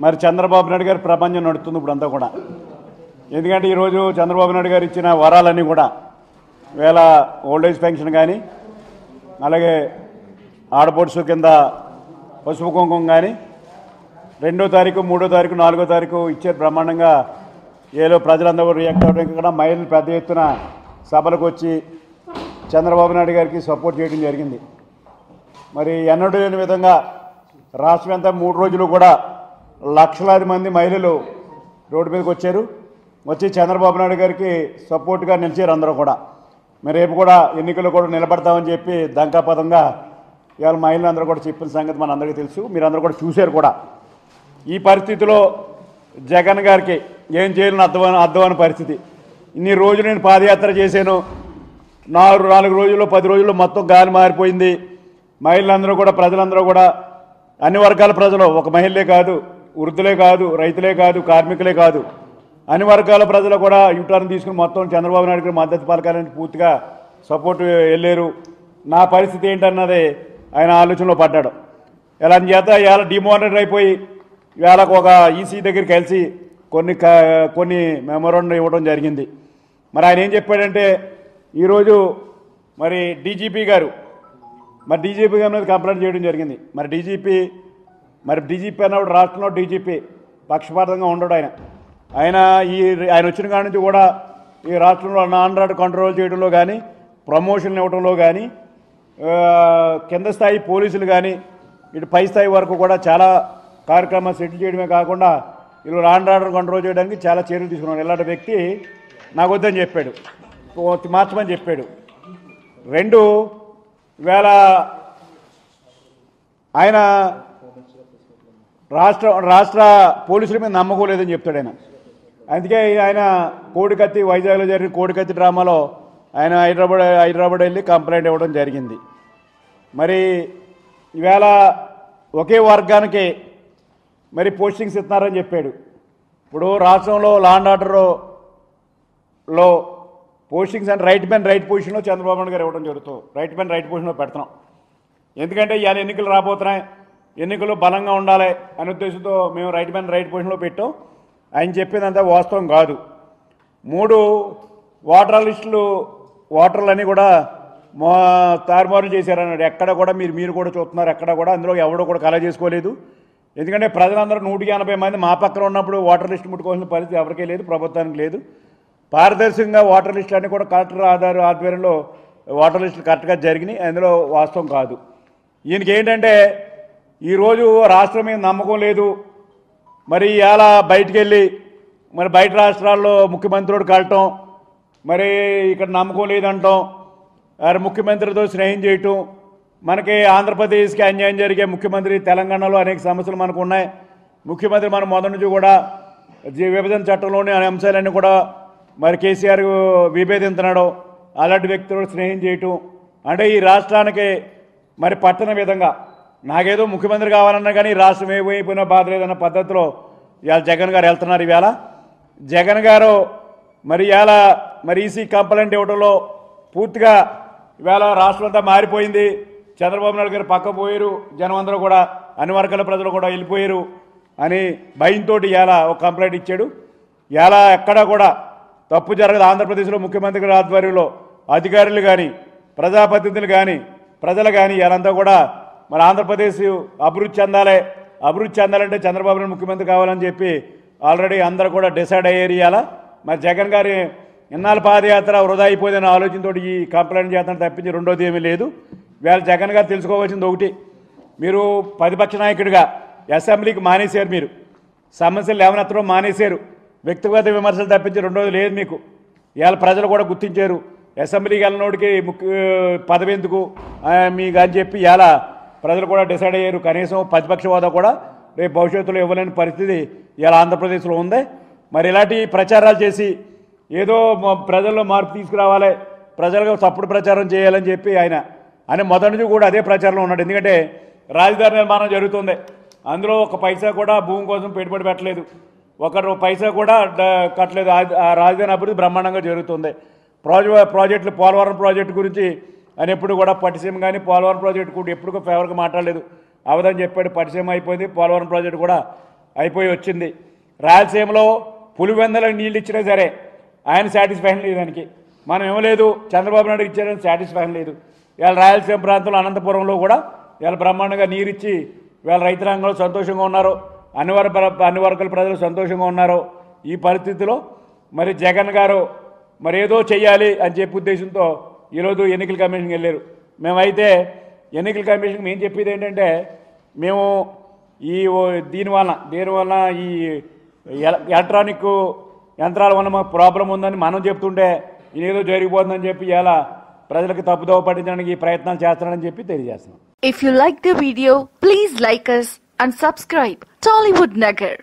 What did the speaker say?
మరి చంద్రబాబు నాయుడు గారి ప్రపంచం నడుస్తుంది ఇప్పుడు అంతా కూడా. ఎందుకంటే ఈరోజు చంద్రబాబు నాయుడు గారు ఇచ్చిన వరాలన్నీ కూడా వేళ ఓల్డేజ్ పెన్షన్ కానీ, అలాగే ఆడపడుచు కింద పసుపు కుంకుమ కానీ 2వ తారీఖు 3వ తారీఖు 4వ తారీఖు ఇచ్చారు బ్రహ్మాండంగా. ఏలో ప్రజలందరూ రియాక్ట్ అవ్వడానికి కూడా మహిళలు పెద్ద ఎత్తున సభలకు వచ్చి చంద్రబాబు నాయుడు గారికి సపోర్ట్ చేయడం జరిగింది. మరి ఎన్నడూ లేని విధంగా రాష్ట్రం అంతా 3 రోజులు కూడా లక్షలాది మంది మహిళలు రోడ్డు మీదకి వచ్చారు. వచ్చి చంద్రబాబు నాయుడు గారికి సపోర్ట్గా నిలిచారు అందరూ కూడా. మరి రేపు కూడా ఎన్నికల్లో కూడా నిలబడతామని చెప్పి దంకాపదంగా ఇవాళ మహిళలు అందరూ కూడా చెప్పిన సంగతి మన అందరికీ తెలుసు, మీరందరూ కూడా చూశారు కూడా. ఈ పరిస్థితిలో జగన్ గారికి ఏం చేయాలని అర్థమైన పరిస్థితి. ఇన్ని రోజులు నేను పాదయాత్ర చేశాను, 4 రోజుల్లో 10 రోజుల్లో మొత్తం గాలి మారిపోయింది. మహిళలందరూ కూడా, ప్రజలందరూ కూడా, అన్ని వర్గాల ప్రజలు, ఒక మహిళలే కాదు, వృద్ధులే కాదు, రైతులే కాదు, కార్మికులే కాదు, అన్ని వర్గాల ప్రజలు కూడా యూటర్న్ తీసుకుని మొత్తం చంద్రబాబు నాయుడు గారు మద్దతు పలకాలని పూర్తిగా సపోర్ట్ వెళ్ళారు. నా పరిస్థితి ఏంటన్నది ఆయన ఆలోచనలో పడ్డాడు. ఇలా చేత ఇవాళ డిమోనిటర్ అయిపోయి ఇవాళ ఒక ఈసీ దగ్గరికి కలిసి కొన్ని మెమోరాండం ఇవ్వడం జరిగింది. మరి ఆయన ఏం చెప్పాడంటే ఈరోజు మరి డీజీపీ గారు మీద కంప్లైంట్ చేయడం జరిగింది. మరి డీజీపీ అన్నప్పుడు రాష్ట్రంలో డీజీపీ పక్షపాతంగా ఉండడు. ఆయన వచ్చిన కాడి నుంచి కూడా ఈ రాష్ట్రంలో నాన్ ఆర్డర్ కంట్రోల్ చేయడంలో కానీ, ప్రమోషన్లు ఇవ్వడంలో కానీ, కింద స్థాయి పోలీసులు కానీ ఇటు పై స్థాయి వరకు కూడా చాలా కార్యక్రమాలు సెటిల్ చేయడమే కాకుండా వీళ్ళు నాన్ ఆర్డర్ కంట్రోల్ చేయడానికి చాలా చర్యలు తీసుకున్నాడు. ఇలాంటి వ్యక్తి నాకు వద్దని చెప్పాడు, మార్చమని చెప్పాడు. 2 వేళ ఆయన రాష్ట్ర పోలీసుల మీద నమ్మకం లేదని చెప్తాడు ఆయన. అందుకే ఆయన కోడికత్తి, వైజాగ్లో జరిగిన కోడికత్తి డ్రామాలో ఆయన హైదరాబాద్ వెళ్ళి కంప్లైంట్ ఇవ్వడం జరిగింది. మరి ఈవేళ ఒకే వర్గానికి మరి పోస్టింగ్స్ ఇస్తున్నారని చెప్పాడు. ఇప్పుడు రాష్ట్రంలో లా అండ్ ఆర్డర్లో పోస్టింగ్స్ అంటే రైట్ మ్యాన్ రైట్ పొజిషన్లో చంద్రబాబు నాయుడు గారు ఇవ్వడం జరుగుతుంది. రైట్ మ్యాన్ రైట్ పొజిషన్లో పెడుతున్నాం. ఎందుకంటే ఇవాళ ఎన్నికలు రాబోతున్నాయి, ఎన్నికలు బలంగా ఉండాలి అనే ఉద్దేశంతో మేము రైట్ మ్యాన్ రైట్ పొజిషన్లో పెట్టాం. ఆయన చెప్పేదంతా వాస్తవం కాదు. 3 ఓటర్లన్నీ కూడా తారుమారు చేశారన్నాడు. ఎక్కడ కూడా మీరు కూడా చూస్తున్నారు, ఎక్కడ కూడా అందులో ఎవడో కూడా కల చేసుకోలేదు. ఎందుకంటే ప్రజలందరూ 180 మంది మా పక్కన ఉన్నప్పుడు ఓటర్ లిస్ట్ ముట్టుకోవాల్సిన పరిస్థితి ఎవరికీ లేదు, ప్రభుత్వానికి లేదు. పారదర్శకంగా ఓటర్ లిస్టు అన్నీ కూడా కలెక్టర్ ఆధ్వర్యంలో ఓటర్ లిస్టులు కరెక్ట్గా జరిగినాయి, అందులో వాస్తవం కాదు. ఈయనకి ఏంటంటే ఈరోజు రాష్ట్రం మీద నమ్మకం లేదు. మరి ఇలా బయటికి వెళ్ళి మరి బయట రాష్ట్రాల్లో ముఖ్యమంత్రుడు కలటం, మరి ఇక్కడ నమ్మకం లేదంటాం, ముఖ్యమంత్రితో స్నేహం చేయటం, మనకి ఆంధ్రప్రదేశ్కి అన్యాయం జరిగే ముఖ్యమంత్రి, తెలంగాణలో అనేక సమస్యలు మనకు ఉన్నాయి. ముఖ్యమంత్రి మనం మొదటి నుంచి కూడా విభజన చట్టంలోని అంశాలన్నీ కూడా మరి కేసీఆర్ విభేదించున్నాడు. అలాంటి వ్యక్తులతో స్నేహం చేయటం అంటే ఈ రాష్ట్రానికి మరి పట్టణ విధంగా నాకేదో ముఖ్యమంత్రి కావాలన్నా కానీ రాష్ట్రం ఏమైపోయినా బాధ లేదన్న పద్ధతిలో ఇవాళ జగన్ గారు వెళ్తున్నారు. ఇవాళ జగన్ గారు మరి ఇవాళ మరి ఈసీ కంప్లైంట్ ఇవ్వడంలో పూర్తిగా ఇవాళ రాష్ట్రం అంతా మారిపోయింది. చంద్రబాబు నాయుడు గారు పక్క పోయారు, జనం అందరూ కూడా అన్ని వర్గాల ప్రజలు కూడా వెళ్ళిపోయారు అని భయంతో ఇవాళ ఒక కంప్లైంట్ ఇచ్చాడు. ఇవాళ ఎక్కడా కూడా తప్పు జరగదు. ఆంధ్రప్రదేశ్లో ముఖ్యమంత్రి గారి ఆధ్వర్యంలో అధికారులు కానీ, ప్రజాప్రతినిధులు కానీ, ప్రజలు కానీ ఇవాళంతా కూడా మరి ఆంధ్రప్రదేశ్ అభివృద్ధి చెందాలంటే చంద్రబాబు నాయుడు ముఖ్యమంత్రి కావాలని చెప్పి ఆల్రెడీ అందరూ కూడా డిసైడ్ అయ్యారు. ఇవాళ మరి జగన్ గారి ఇన్నాళ్ళ పాదయాత్ర వృధా అయిపోయిందనే ఆలోచనతో ఈ కంప్లైంట్ చేస్తాను తప్పించి రెండోది ఏమీ లేదు. ఇవాళ జగన్ గారు తెలుసుకోవాల్సింది ఒకటి, మీరు ప్రతిపక్ష నాయకుడిగా అసెంబ్లీకి మానేశారు, మీరు సమస్యలు లేవనెత్తడం మానేశారు, వ్యక్తిగత విమర్శలు తప్పించి రెండోది లేదు మీకు. ఇవాళ ప్రజలు కూడా గుర్తించారు, అసెంబ్లీకి వెళ్ళినోడికి పదవి ఎందుకు మీకు అని చెప్పి ఇవాళ ప్రజలు కూడా డిసైడ్ అయ్యారు. కనీసం ప్రతిపక్ష హోదా కూడా రేపు భవిష్యత్తులో ఇవ్వలేని పరిస్థితి ఇవాళ ఆంధ్రప్రదేశ్లో ఉంది. మరి ఇలాంటి ప్రచారాలు చేసి ఏదో ప్రజల్లో మార్పు తీసుకురావాలి, ప్రజలకు తప్పుడు ప్రచారం చేయాలని చెప్పి ఆయన మొదటి నుంచి కూడా అదే ప్రచారంలో ఉన్నాడు. ఎందుకంటే రాజధాని నిర్మాణం జరుగుతుంది, అందులో ఒక పైసా కూడా భూమి కోసం పెట్టుబడి పెట్టలేదు, ఒక పైసా కూడా కట్టలేదు. ఆ రాజధాని అభివృద్ధి బ్రహ్మాండంగా జరుగుతుంది. ప్రాజెక్టులు పోలవరం ప్రాజెక్టు గురించి ఆయన ఎప్పుడు కూడా పట్టిసీమ కానీ పోలవరం ప్రాజెక్టు కూడా ఎప్పుడు ఫేవర్గా మాట్లాడలేదు, అవదని చెప్పాడు. పట్టిసీమ అయిపోయింది, పోలవరం ప్రాజెక్టు కూడా అయిపోయి వచ్చింది. రాయలసీమలో పులివెందలకు నీళ్ళు ఇచ్చినా సరే ఆయన సాటిస్ఫాక్షన్ లేదు దానికి. మనం ఇవ్వలేదు, చంద్రబాబు నాయుడు ఇచ్చారని సాటిస్ఫాక్షన్ లేదు. ఇవాళ రాయలసీమ ప్రాంతంలో అనంతపురంలో కూడా ఇవాళ బ్రహ్మాండంగా నీరిచ్చి ఇవాళ రైతాంగంలో సంతోషంగా ఉన్నారు, అన్ని వర్గాల ప్రజలు సంతోషంగా ఉన్నారు. ఈ పరిస్థితిలో మరి జగన్ గారు మరి ఏదో చెయ్యాలి అని చెప్పి ఉద్దేశంతో ఈరోజు ఎన్నికల కమిషన్కి వెళ్ళారు. మేమైతే ఎన్నికల కమిషన్కి మేము చెప్పేది ఏంటంటే, మేము ఈ దీనివల్ల ఈ ఎలక్ట్రానిక్ యంత్రాల వల్ల మాకు ప్రాబ్లం ఉందని మనం చెప్తుంటే ఇదేదో జరిగిపోతుందని చెప్పి ఇలా ప్రజలకు తప్పుదోవ పట్టించడానికి ఈ ప్రయత్నాలు చేస్తానని చెప్పి తెలియజేస్తున్నాం. If you like the video, please like us and subscribe Tollywood Nagar.